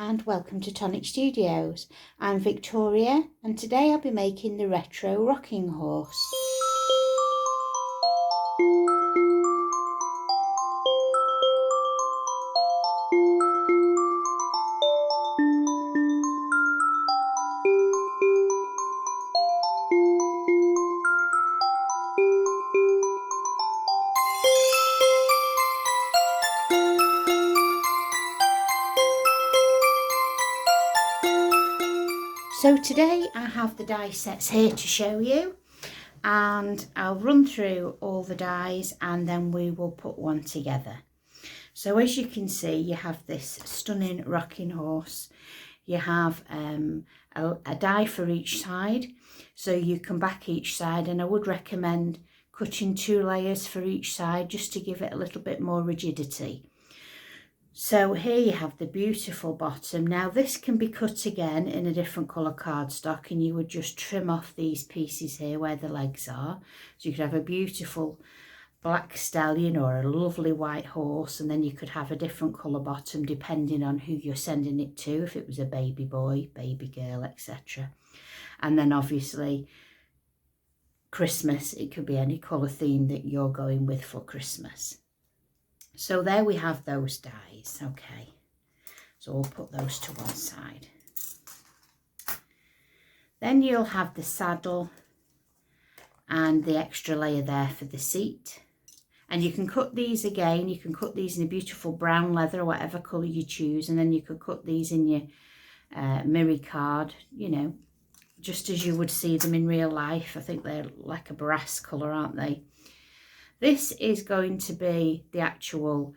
and welcome to Tonic Studios. I'm Victoria and today I'll be making the retro rocking horse. So today I have the die sets here to show you, and I'll run through all the dies and then we will put one together. So as you can see, you have this stunning rocking horse. You have a die for each side, so you can back each side, and I would recommend cutting 2 layers for each side just to give it a little bit more rigidity. So here you have the beautiful bottom. Now this can be cut again in a different colour cardstock, and you would just trim off these pieces here where the legs are. So you could have a beautiful black stallion or a lovely white horse, and then you could have a different colour bottom depending on who you're sending it to, if it was a baby boy, baby girl, etc. And then obviously Christmas, it could be any colour theme that you're going with for Christmas. So there we have those dies. Okay, so we'll put those to one side. Then you'll have the saddle and the extra layer there for the seat. And you can cut these again, you can cut these in a beautiful brown leather or whatever colour you choose, and then you could cut these in your mirror card, you know, just as you would see them in real life. I think they're like a brass colour, aren't they? This is going to be the actual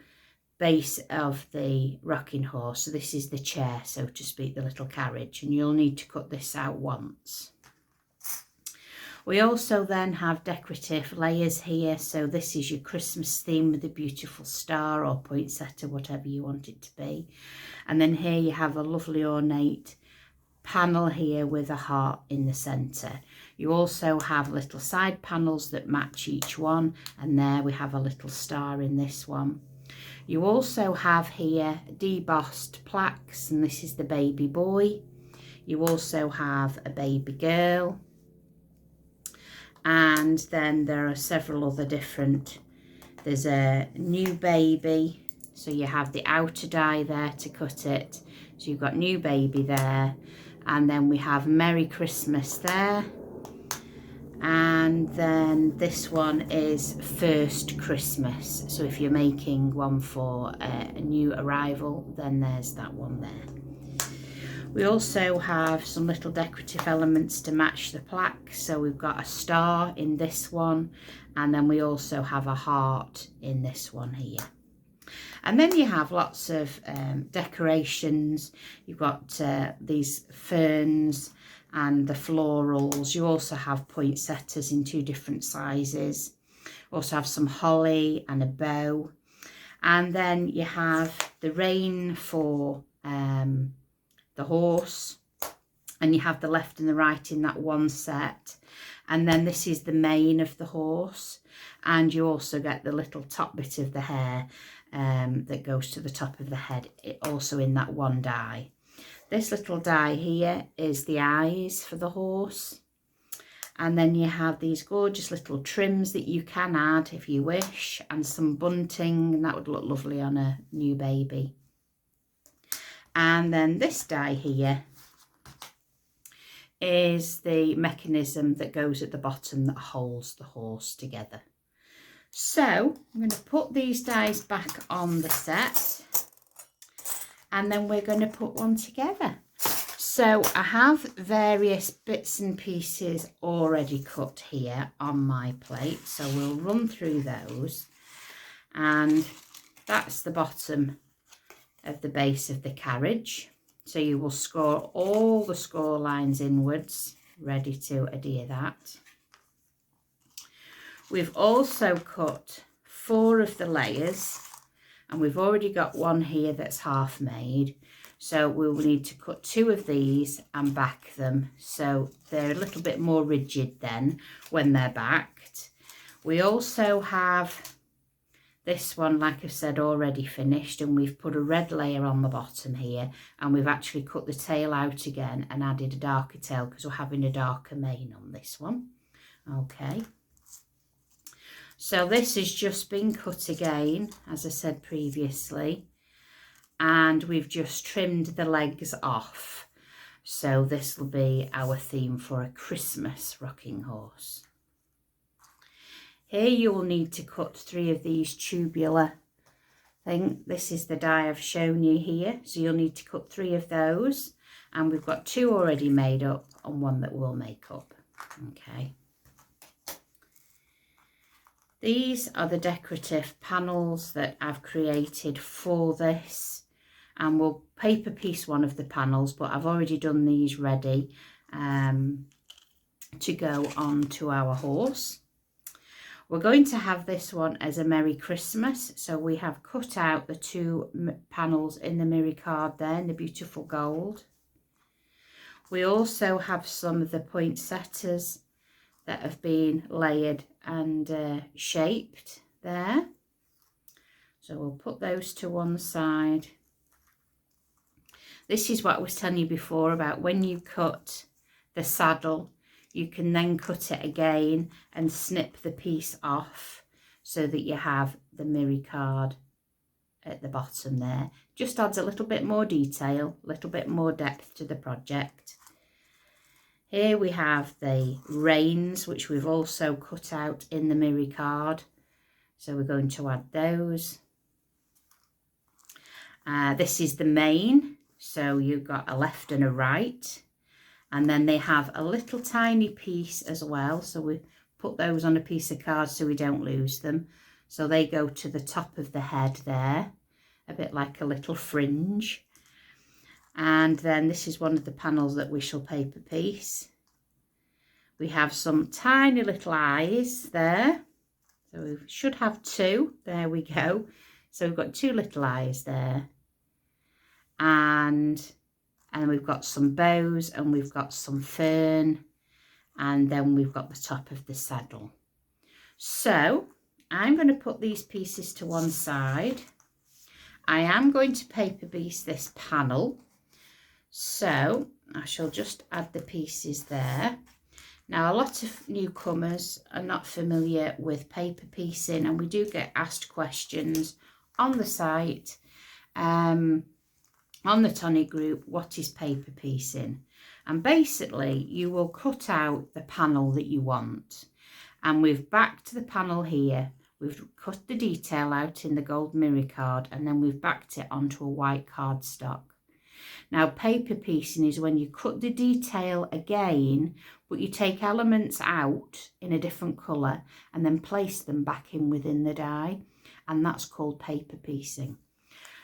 base of the rocking horse. So this is the chair, so to speak, the little carriage, and you'll need to cut this out once. We also then have decorative layers here. So this is your Christmas theme with a beautiful star or poinsettia, whatever you want it to be. And then here you have a lovely ornate panel here with a heart in the centre. You also have little side panels that match each one, and there we have a little star in this one. You also have here debossed plaques, and this is the baby boy. You also have a baby girl, and then there are several other different, there's a new baby, so you have the outer die there to cut it, so you've got new baby there. And then we have Merry Christmas there. And then this one is First Christmas. So if you're making one for a new arrival, then there's that one there. We also have some little decorative elements to match the plaque. So we've got a star in this one, and then we also have a heart in this one here. And then you have lots of decorations. You've got these ferns and the florals. You also have poinsettias in 2 different sizes. Also have some holly and a bow. And then you have the rein for the horse. And you have the left and the right in that one set. And then this is the mane of the horse. And you also get the little top bit of the hair that goes to the top of the head, also in that one die. This little die here is the eyes for the horse. And then you have these gorgeous little trims that you can add if you wish, and some bunting, and that would look lovely on a new baby. And then this die here is the mechanism that goes at the bottom that holds the horse together. So I'm going to put these dies back on the set, and then we're going to put one together. So I have various bits and pieces already cut here on my plate, so we'll run through those. And that's the bottom of the base of the carriage. So you will score all the score lines inwards, ready to adhere that. We've also cut 4 of the layers, and we've already got one here that's half made. So we will need to cut 2 of these and back them, so they're a little bit more rigid then when they're backed. We also have This one, like I said, already finished, and we've put a red layer on the bottom here, and we've actually cut the tail out again and added a darker tail because we're having a darker mane on this one. Okay, so this has just been cut again, as I said previously, and we've just trimmed the legs off. So this will be our theme for a Christmas rocking horse. Here you will need to cut 3 of these tubular thing. This is the die I've shown you here. So you'll need to cut 3 of those. And we've got 2 already made up and 1 that we'll make up. Okay. These are the decorative panels that I've created for this. And we'll paper piece one of the panels, but I've already done these ready to go on to our horse. We're going to have this one as a Merry Christmas. So we have cut out the 2 panels in the mirror card there in the beautiful gold. We also have some of the poinsettias that have been layered and shaped there. So we'll put those to one side. This is what I was telling you before about when you cut the saddle, you can then cut it again and snip the piece off so that you have the mirror card at the bottom there. Just adds a little bit more detail, a little bit more depth to the project. Here we have the reins, which we've also cut out in the mirror card. So we're going to add those. This is the mane. So you've got a left and a right. And then they have a little tiny piece as well. So we put those on a piece of card so we don't lose them. So they go to the top of the head there, a bit like a little fringe. And then this is one of the panels that we shall paper piece. We have some tiny little eyes there. So we should have 2. There we go. So we've got 2 little eyes there. And we've got some bows and we've got some fern. And then we've got the top of the saddle. So I'm going to put these pieces to one side. I am going to paper piece this panel. So I shall just add the pieces there. Now, a lot of newcomers are not familiar with paper piecing, and we do get asked questions on the site, on the Tonic group, what is paper piecing? And basically, you will cut out the panel that you want. And we've backed the panel here. We've cut the detail out in the gold mirror card, and then we've backed it onto a white cardstock. Now, paper piecing is when you cut the detail again, but you take elements out in a different colour and then place them back in within the die. And that's called paper piecing.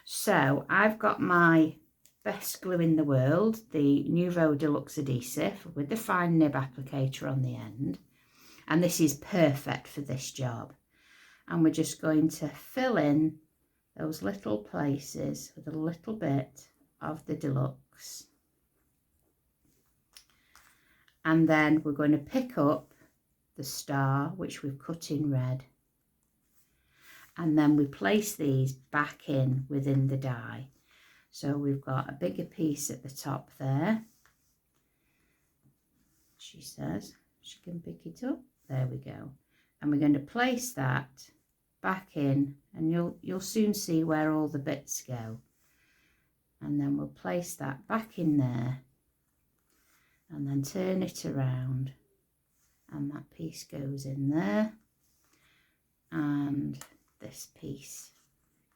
So I've got my best glue in the world, the Nouveau Deluxe adhesive with the fine nib applicator on the end. And this is perfect for this job. And we're just going to fill in those little places with a little bit of the Deluxe. And then we're going to pick up the star, which we've cut in red. And then we place these back in within the die. So we've got a bigger piece at the top there. She says she can pick it up. There we go. And we're going to place that back in, and you'll soon see where all the bits go. And then we'll place that back in there and then turn it around, and that piece goes in there, and this piece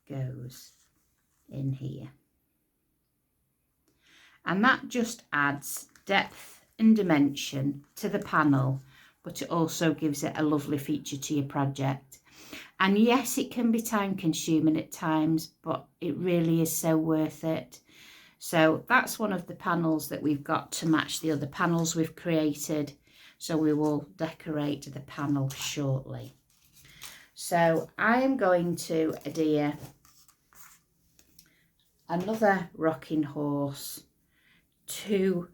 goes in here. And that just adds depth and dimension to the panel, but it also gives it a lovely feature to your project. And yes, it can be time consuming at times, but it really is so worth it. So that's one of the panels that we've got to match the other panels we've created. So we will decorate the panel shortly. So I am going to adhere another rocking horse to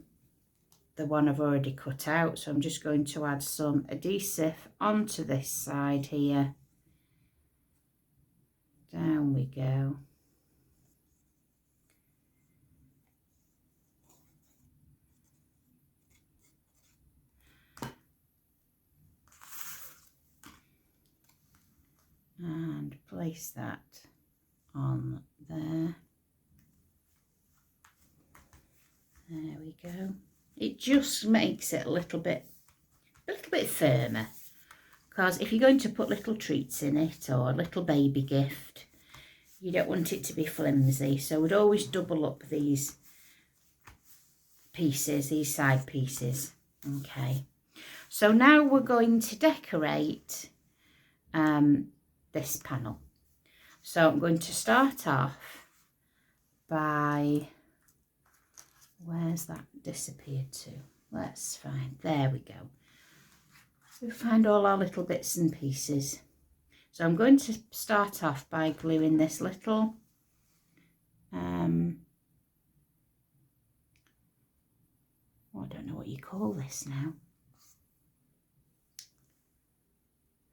the one I've already cut out. So I'm just going to add some adhesive onto this side here. Down we go. And place that on there. There we go. It just makes it a little bit firmer, because if you're going to put little treats in it or a little baby gift, you don't want it to be flimsy. So we'd always double up these pieces, these side pieces. Okay, so now we're going to decorate this panel. So I'm going to start off by, where's that disappeared to? Let's find, there we go. We find all our little bits and pieces. So I'm going to start off by gluing this little I don't know what you call this now.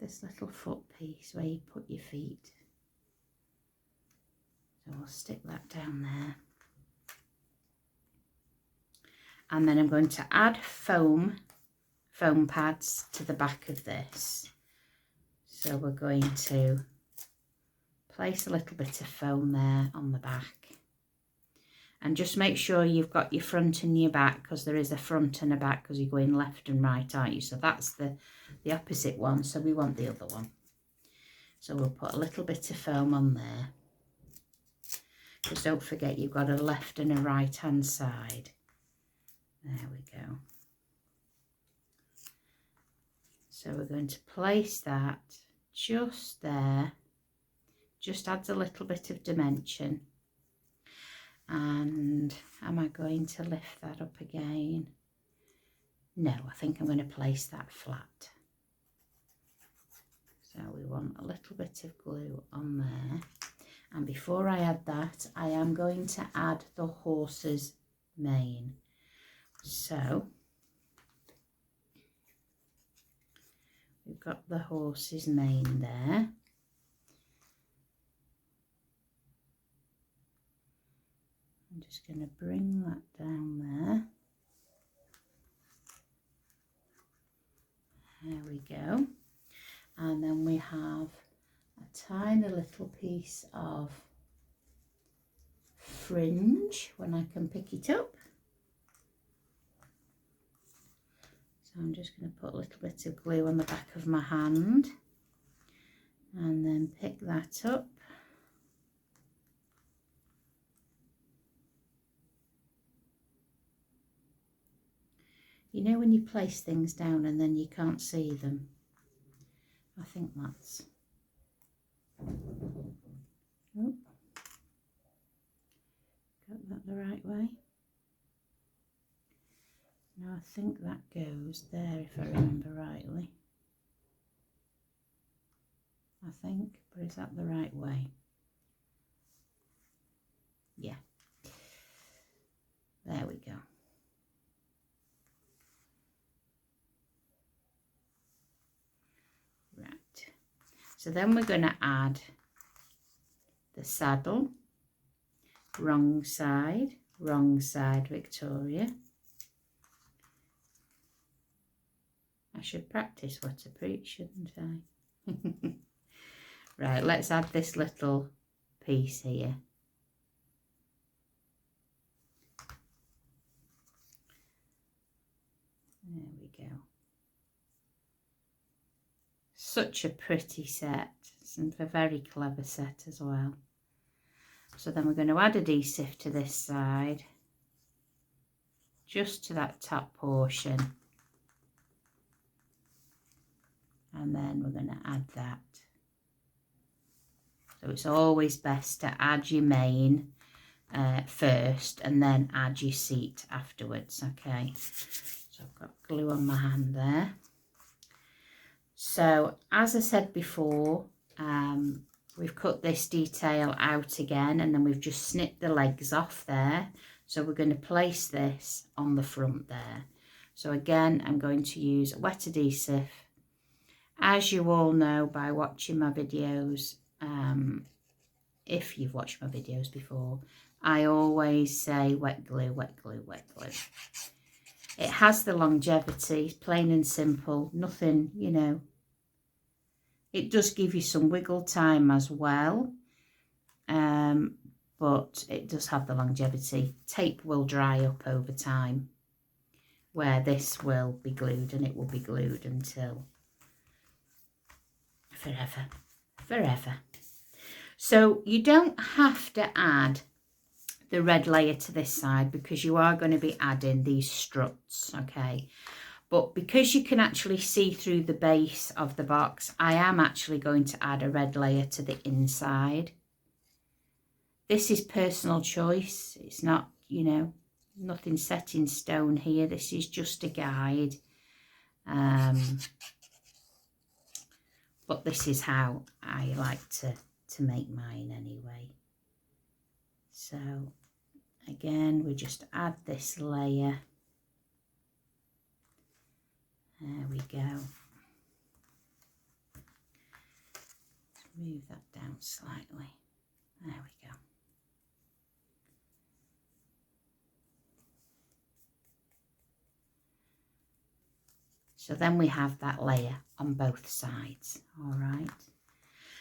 This little foot piece where you put your feet. So I'll stick that down there. And then I'm going to add foam pads to the back of this. So we're going to place a little bit of foam there on the back. And just make sure you've got your front and your back, because there is a front and a back, because you're going left and right, aren't you? So that's the opposite one, so we want the other one. So we'll put a little bit of foam on there. Just don't forget you've got a left and a right hand side. There we go. So we're going to place that just there. Just adds a little bit of dimension. And am I going to lift that up again? No, I think I'm going to place that flat. So we want a little bit of glue on there. And before I add that, I am going to add the horse's mane. So we've got the horse's mane there. I'm just going to bring that down there. There we go. And then we have a tiny little piece of fringe when I can pick it up. So I'm just going to put a little bit of glue on the back of my hand and then pick that up. You know when you place things down and then you can't see them? I think that's... Oh. Got that the right way? No, I think that goes there if I remember rightly. I think, but is that the right way? Yeah. There we go. Right. So then we're going to add the saddle. Wrong side, Victoria. I should practice what I preach, shouldn't I? Right, let's add this little piece here. There we go. Such a pretty set, and a very clever set as well. So then we're going to add adhesive to this side, just to that top portion. And then we're going to add that. So it's always best to add your mane first and then add your seat afterwards, okay? So I've got glue on my hand there. So as I said before, we've cut this detail out again, and then we've just snipped the legs off there. So we're going to place this on the front there. So again, I'm going to use wet adhesive. As you all know by watching my videos, if you've watched my videos before, I always say wet glue, wet glue, wet glue. It has the longevity, plain and simple, nothing, you know. It does give you some wiggle time as well, but it does have the longevity. Tape will dry up over time, where this will be glued, and it will be glued until forever, forever. So you don't have to add the red layer to this side because you are going to be adding these struts, okay? But because you can actually see through the base of the box, I am actually going to add a red layer to the inside. This is personal choice. It's not, you know, nothing set in stone here. This is just a guide. But this is how I like to make mine anyway. So again, we just add this layer. There we go. Let's move that down slightly. There we go. So then we have that layer on both sides, all right?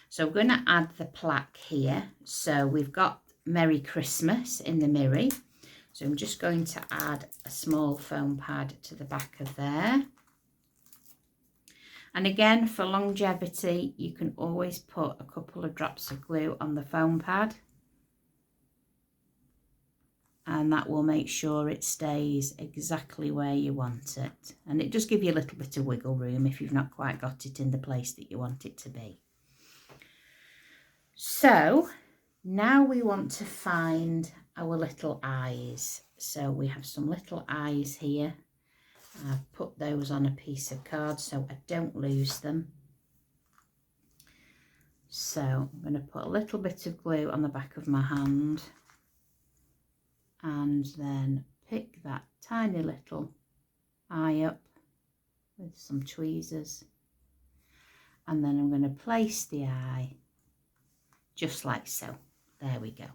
So we're going to add the plaque here. So we've got Merry Christmas in the mirror. So I'm just going to add a small foam pad to the back of there. And again, for longevity, you can always put a couple of drops of glue on the foam pad. And that will make sure it stays exactly where you want it. And it does give you a little bit of wiggle room if you've not quite got it in the place that you want it to be. So now we want to find our little eyes. So we have some little eyes here. I've put those on a piece of card so I don't lose them. So I'm going to put a little bit of glue on the back of my hand and then pick that tiny little eye up with some tweezers, and then I'm going to place the eye just like so. There we go.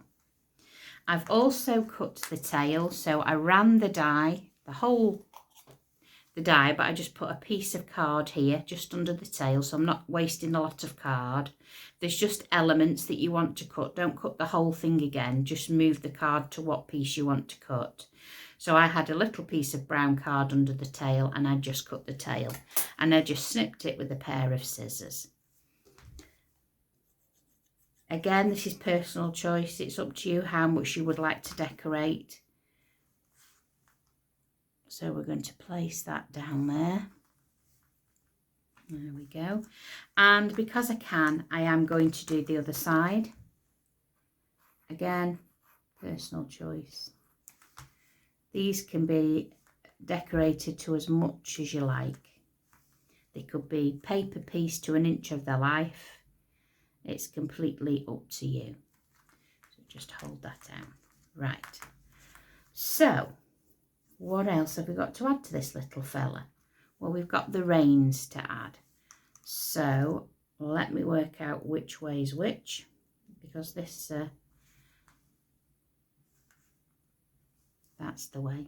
I've also cut the tail, so I ran the die, but I just put a piece of card here just under the tail, so I'm not wasting a lot of card. There's just elements that you want to cut. Don't cut the whole thing again, just move the card to what piece you want to cut. So I had a little piece of brown card under the tail and I just cut the tail, and I just snipped it with a pair of scissors. Again, this is personal choice. It's up to you how much you would like to decorate. So we're going to place that down there. There we go. And because I can, I am going to do the other side. Again, personal choice. These can be decorated to as much as you like. They could be paper piece to an inch of their life. It's completely up to you. So just hold that down. Right. So what else have we got to add to this little fella? Well, we've got the reins to add. So let me work out which way's which, because this, that's the way.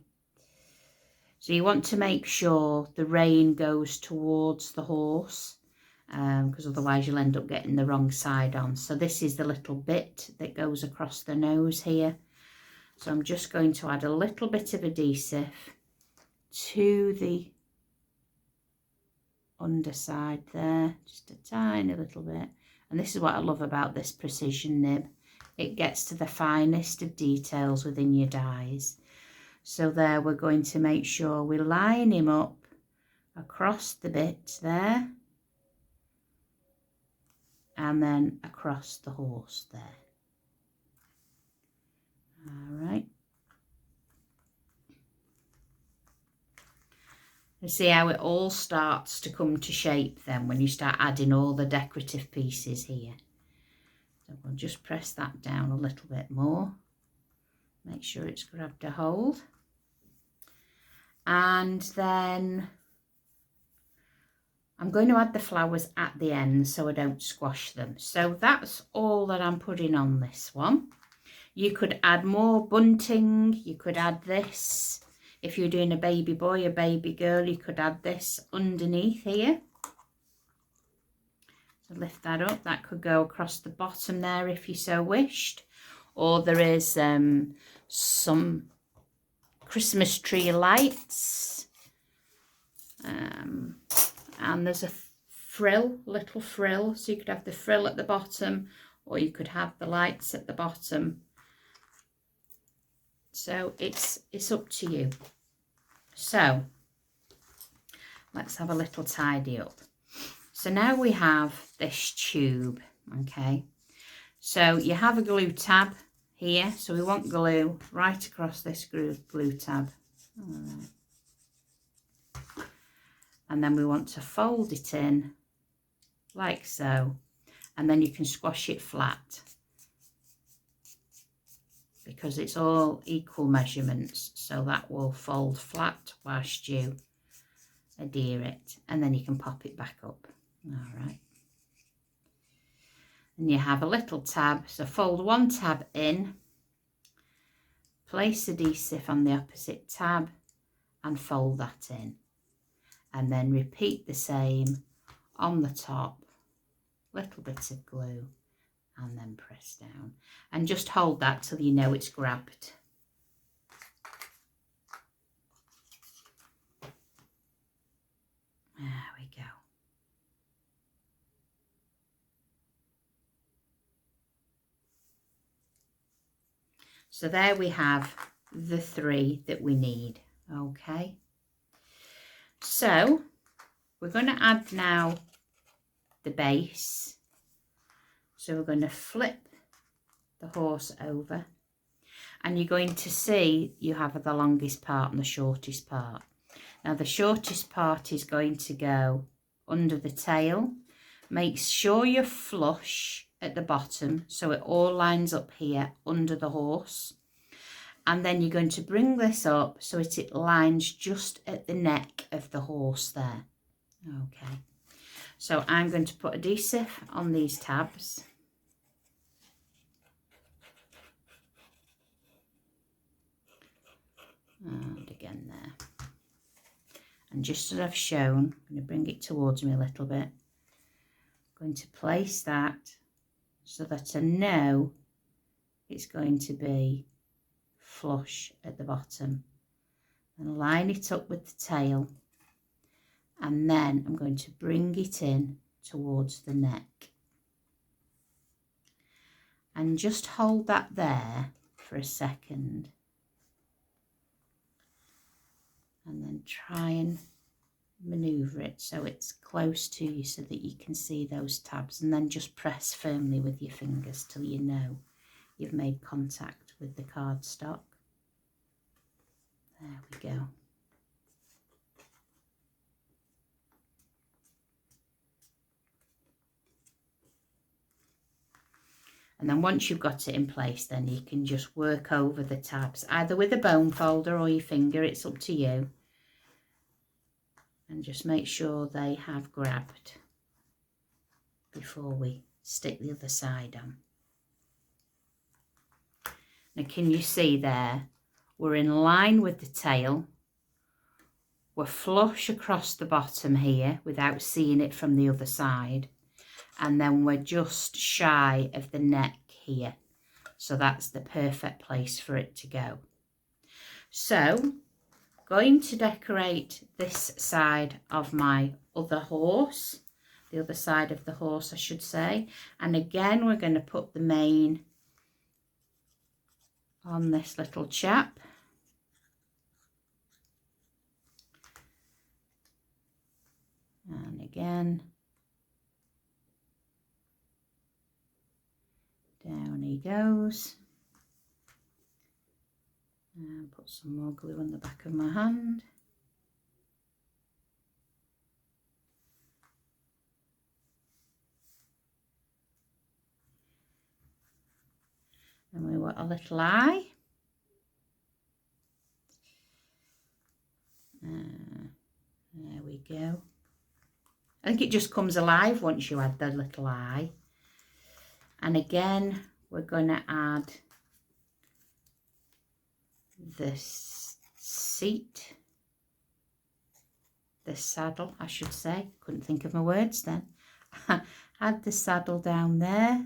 So you want to make sure the rein goes towards the horse, because otherwise you'll end up getting the wrong side on. So this is the little bit that goes across the nose here. So I'm just going to add a little bit of adhesive to the underside there, just a tiny little bit. And this is what I love about this precision nib. It gets to the finest of details within your dies. So there, we're going to make sure we line him up across the bit there, and then across the horse there. All right. You see how it all starts to come to shape then when you start adding all the decorative pieces here. So we'll just press that down a little bit more. Make sure it's grabbed a hold. And then I'm going to add the flowers at the end so I don't squash them. So that's all that I'm putting on this one. You could add more bunting, you could add this. If you're doing a baby boy, a baby girl, you could add this underneath here. So lift that up, that could go across the bottom there if you so wished. Or there is some Christmas tree lights. And there's a frill, little frill, so you could have the frill at the bottom, or you could have the lights at the bottom. So it's up to you. So let's have a little tidy up. So now we have this tube, okay? So you have a glue tab here, so we want glue right across this glue tab. All right. And then we want to fold it in like so, and then you can squash it flat because it's all equal measurements, so that will fold flat whilst you adhere it, and then you can pop it back up. All right. And you have a little tab, so fold one tab in, place adhesive on the opposite tab and fold that in, and then repeat the same on the top, little bit of glue, and then press down and just hold that till you know it's grabbed. There we go. So there we have the 3 that we need. Okay, so we're going to add now the base. So we're going to flip the horse over, and you're going to see you have the longest part and the shortest part. Now the shortest part is going to go under the tail. Make sure you're flush at the bottom so it all lines up here under the horse. And then you're going to bring this up so it lines just at the neck of the horse there. Okay, so I'm going to put adhesive on these tabs. And again there. And just as I've shown, I'm going to bring it towards me a little bit. I'm going to place that so that I know it's going to be flush at the bottom, and line it up with the tail, and then I'm going to bring it in towards the neck and just hold that there for a second, and then try and maneuver it so it's close to you so that you can see those tabs, and then just press firmly with your fingers till you know you've made contact with the cardstock. There we go. And then once you've got it in place, then you can just work over the tabs, either with a bone folder or your finger, it's up to you. And just make sure they have grabbed before we stick the other side on. Now can you see there, we're in line with the tail, we're flush across the bottom here without seeing it from the other side, and then we're just shy of the neck here, so that's the perfect place for it to go. So going to decorate this side of my other horse, the other side of the horse I should say, and again we're going to put the mane on this little chap. And again, down he goes. And put some more glue on the back of my hand. And we want a little eye. There we go. I think it just comes alive once you add the little eye. And again, we're going to add the seat, the saddle, I should say. Couldn't think of my words then. Add the saddle down there.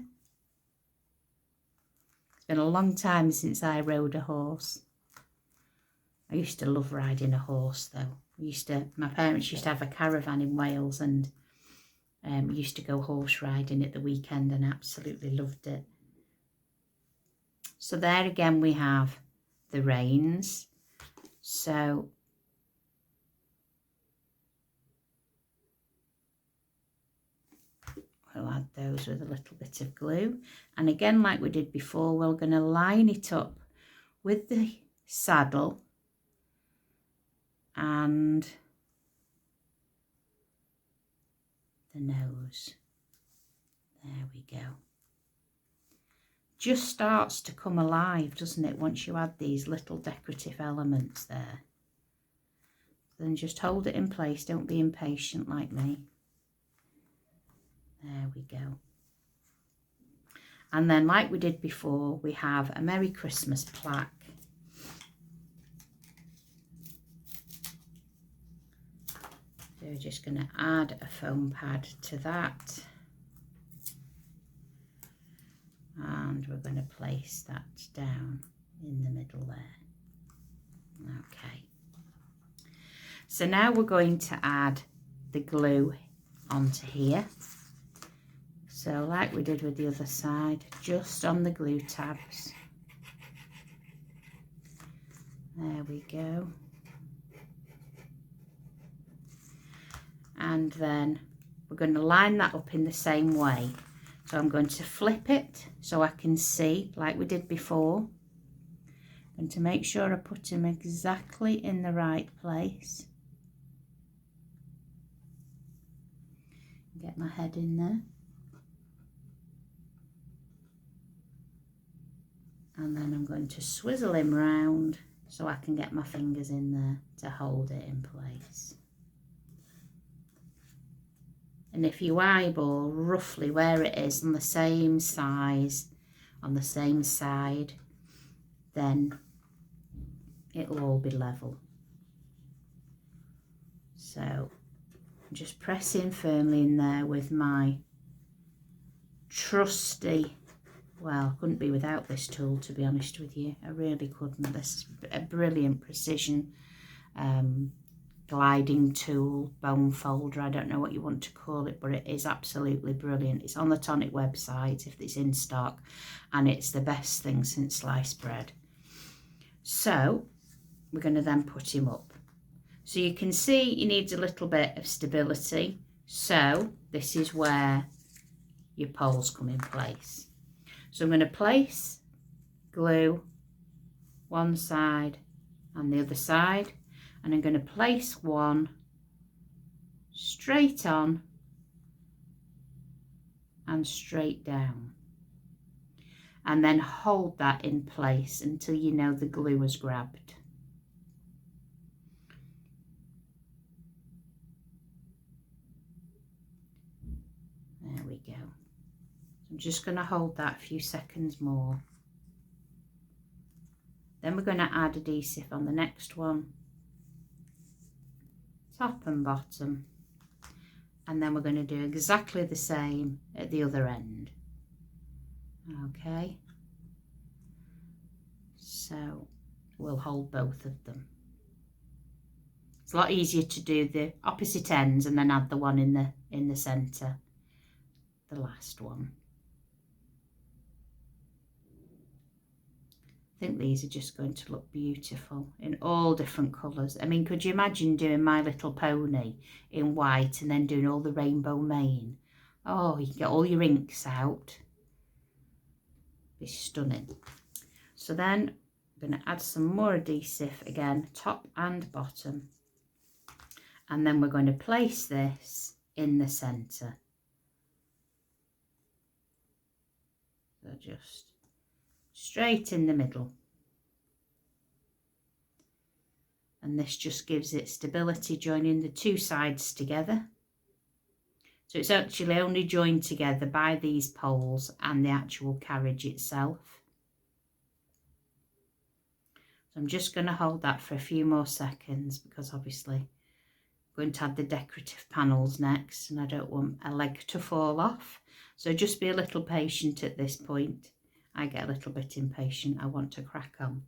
It's been a long time since I rode a horse. I used to love riding a horse though. My parents used to have a caravan in Wales, and used to go horse riding at the weekend and absolutely loved it. So there again we have the reins. So we'll add those with a little bit of glue. And again, like we did before, we're going to line it up with the saddle and the nose. There we go. Just starts to come alive, doesn't it, once you add these little decorative elements there. Then just hold it in place, don't be impatient like me. There we go. And then, like we did before, we have a Merry Christmas plaque. So we're just going to add a foam pad to that. And we're going to place that down in the middle there. Okay. So now we're going to add the glue onto here. So like we did with the other side, just on the glue tabs. There we go. And then we're going to line that up in the same way. So I'm going to flip it so I can see, like we did before. And to make sure I put them exactly in the right place. Get my head in there. And then I'm going to swizzle him round so I can get my fingers in there to hold it in place. And if you eyeball roughly where it is on the same size, on the same side, then it'll all be level. So I'm just pressing firmly in there with my trusty, well, I couldn't be without this tool, to be honest with you. I really couldn't. This is a brilliant precision gliding tool, bone folder, I don't know what you want to call it, but it is absolutely brilliant. It's on the Tonic website if it's in stock, and it's the best thing since sliced bread. So we're going to then put him up. So you can see he needs a little bit of stability, so this is where your poles come in place. So I'm going to place glue one side and the other side, and I'm going to place one straight on and straight down, and then hold that in place until you know the glue has grabbed. There we go. I'm just going to hold that a few seconds more. Then we're going to add adhesive on the next one, top and bottom, and then we're going to do exactly the same at the other end. Okay, so we'll hold both of them. It's a lot easier to do the opposite ends and then add the one in the centre, the last one. I think these are just going to look beautiful in all different colours. I mean, could you imagine doing My Little Pony in white and then doing all the rainbow mane? Oh, you can get all your inks out. It's stunning. So then I'm going to add some more adhesive again, top and bottom. And then we're going to place this in the centre. So just straight in the middle, and this just gives it stability, joining the two sides together. So it's actually only joined together by these poles and the actual carriage itself. So I'm just going to hold that for a few more seconds because obviously I'm going to add the decorative panels next and I don't want a leg to fall off. So just be a little patient at this point. I get a little bit impatient. I want to crack on.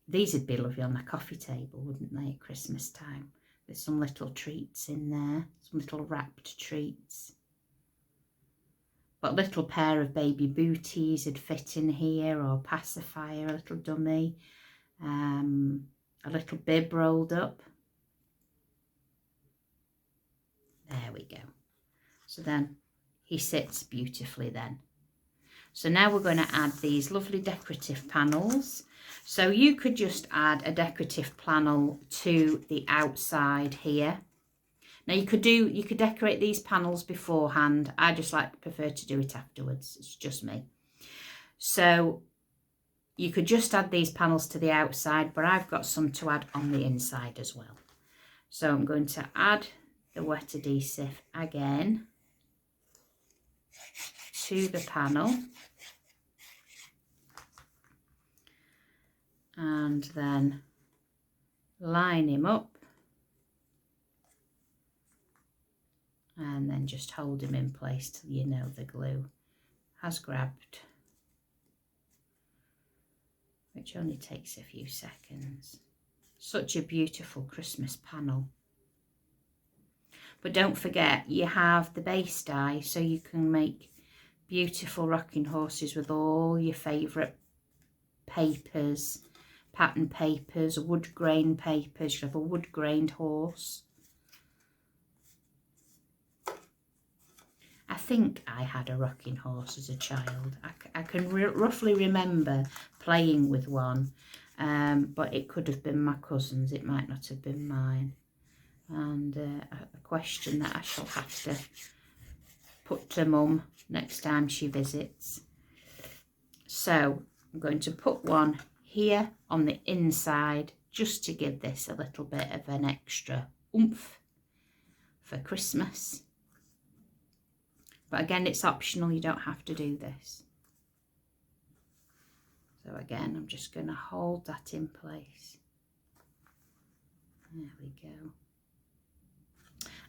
These would be lovely on a coffee table, wouldn't they, at Christmas time? There's some little treats in there, some little wrapped treats. But a little pair of baby booties would fit in here, or pacifier, a little dummy, a little bib rolled up. There we go. So then he sits beautifully then. So now we're going to add these lovely decorative panels. So you could just add a decorative panel to the outside here. Now you could decorate these panels beforehand. I just prefer to do it afterwards. It's just me. So you could just add these panels to the outside, but I've got some to add on the inside as well. So I'm going to add the wet adhesive again to the panel. And then line him up and then just hold him in place till you know the glue has grabbed, which only takes a few seconds. Such a beautiful Christmas panel. But don't forget, you have the base die, so you can make beautiful rocking horses with all your favourite papers, pattern papers, wood grain papers. You have a wood grained horse. I think I had a rocking horse as a child. I can roughly remember playing with one, but it could have been my cousin's. It might not have been mine. And a question that I shall have to put to Mum next time she visits. So I'm going to put one here on the inside just to give this a little bit of an extra oomph for Christmas. But again, it's optional, you don't have to do this. So again, I'm just going to hold that in place. There we go.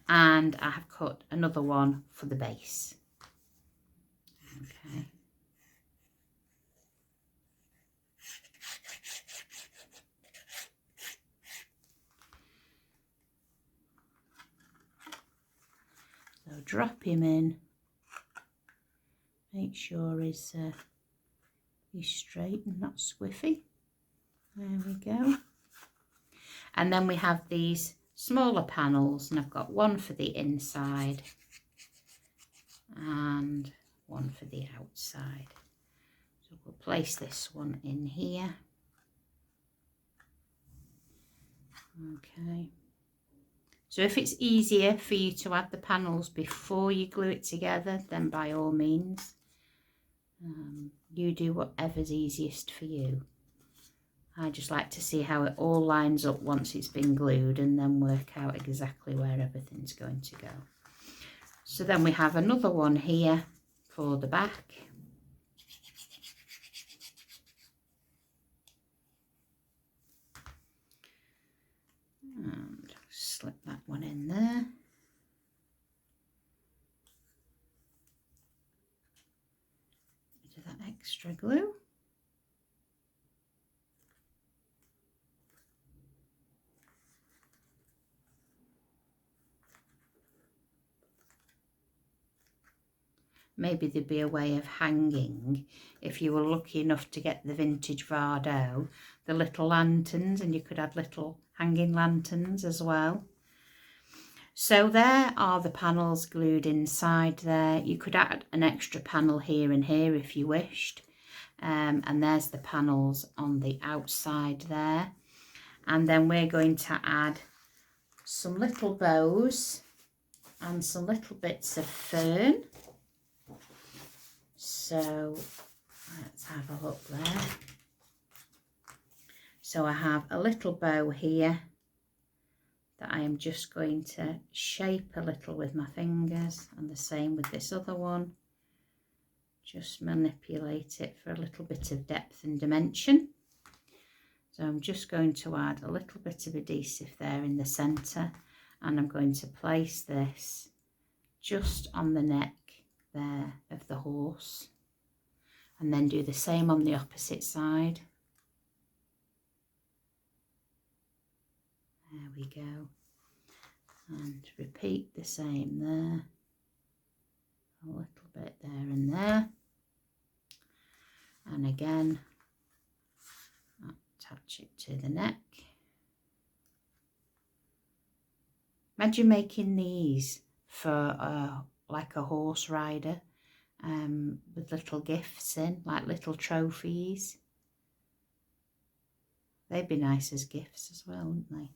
And I have cut another one for the base. Okay. So drop him in. Make sure he's straight and not squiffy. There we go. And then we have these smaller panels, and I've got one for the inside and one for the outside. So we'll place this one in here. Okay. So if it's easier for you to add the panels before you glue it together, then by all means, you do whatever's easiest for you. I just like to see how it all lines up once it's been glued and then work out exactly where everything's going to go. So then we have another one here for the back. And slip that one in there. Do that extra glue. Maybe there'd be a way of hanging, if you were lucky enough to get the vintage Vardo, the little lanterns, and you could add little hanging lanterns as well. So there are the panels glued inside there. You could add an extra panel here and here if you wished. And there's the panels on the outside there. And then we're going to add some little bows and some little bits of fern. So let's have a look there. So I have a little bow here I am just going to shape a little with my fingers, and the same with this other one. Just manipulate it for a little bit of depth and dimension. So I'm just going to add a little bit of adhesive there in the centre, and I'm going to place this just on the neck there of the horse, and then do the same on the opposite side. There we go, and repeat the same there, a little bit there and there, and again attach it to the neck. Imagine making these for like a horse rider, with little gifts in, like little trophies. They'd be nice as gifts as well, wouldn't they?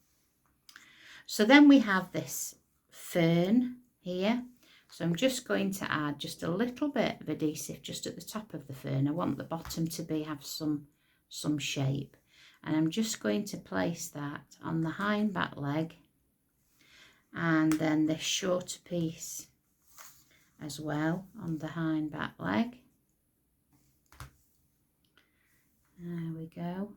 So then we have this fern here. So I'm just going to add just a little bit of adhesive just at the top of the fern. I want the bottom to have some shape. And I'm just going to place that on the hind back leg, and then this shorter piece as well on the hind back leg. There we go.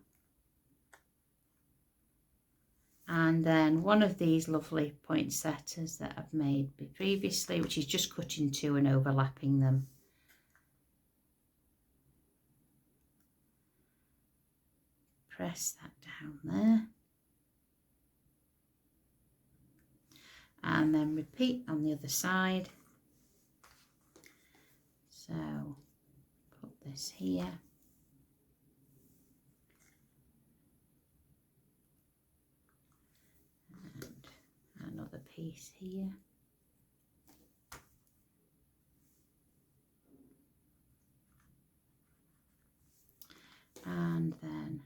And then one of these lovely poinsettias that I've made previously, which is just cutting two and overlapping them. Press that down there. And then repeat on the other side. So put this here. And another piece here. And then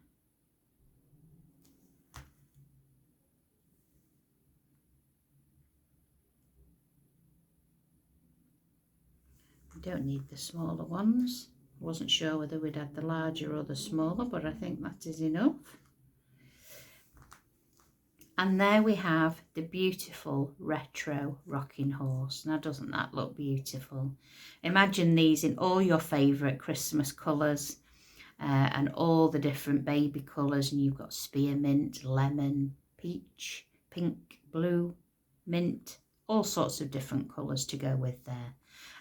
we don't need the smaller ones. I wasn't sure whether we'd add the larger or the smaller, but I think that is enough. And there we have the beautiful retro rocking horse. Now, doesn't that look beautiful? Imagine these in all your favourite Christmas colours, and all the different baby colours. And you've got spearmint, lemon, peach, pink, blue, mint, all sorts of different colours to go with there.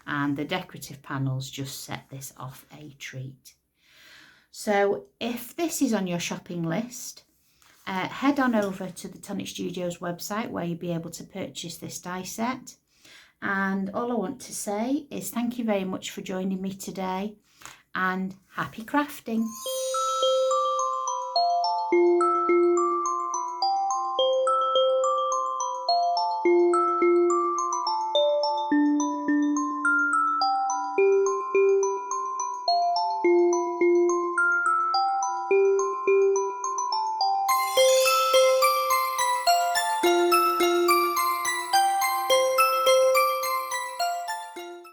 And the decorative panels just set this off a treat. So if this is on your shopping list, head on over to the Tonic Studios website, where you'll be able to purchase this die set. And all I want to say is thank you very much for joining me today, and happy crafting.